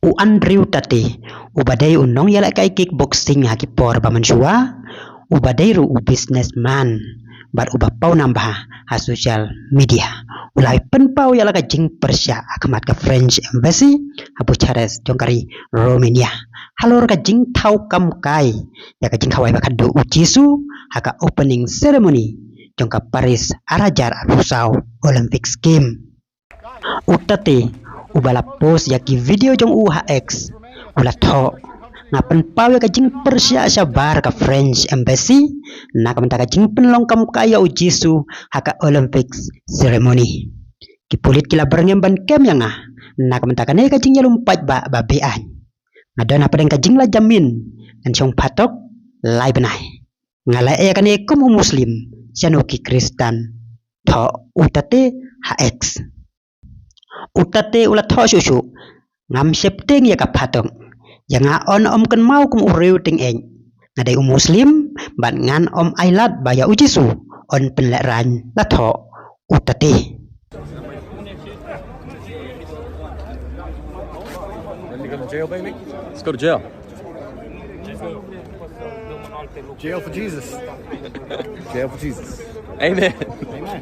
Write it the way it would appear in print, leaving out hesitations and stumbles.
u Andrew Tate ubadai unong yala kai kickboxing haki por bamansua ubadai ru businessman bar ubapau nambah ha social media ulai penpau yala ka jing persya akamat ka French embassy ha Bucharest jongkari Romania halor ka jing tau kam kai ya ka jing kawai bakadu ujisu haka opening ceremony jongka Paris arajar rusau Olympic scheme utate ubala post yaki video jong UHX ulat tho ngapen pau ka jing persya sabar ka French embassy na ka mentaka jing penlongkam kaya ujisu haka Olympics ceremony kipulit kila berngem ban kem yang na ka mentaka ne ka jing yalumpat ba babean ngadona padang ka jing la jamin an chong patok lai benai ngala e kan e kum muslim sianoki Kristen tho utate HX utate ulat tho susu ngam septeng ya ka patong yang on om kan mau kum ureu ting eng ngadai muslim ban ngan om ailat baya ujisu on penleran la tho utate When you go to jail, baby? Let's go to jail. Jail for Jesus. Jail for Jesus. Amen. Amen.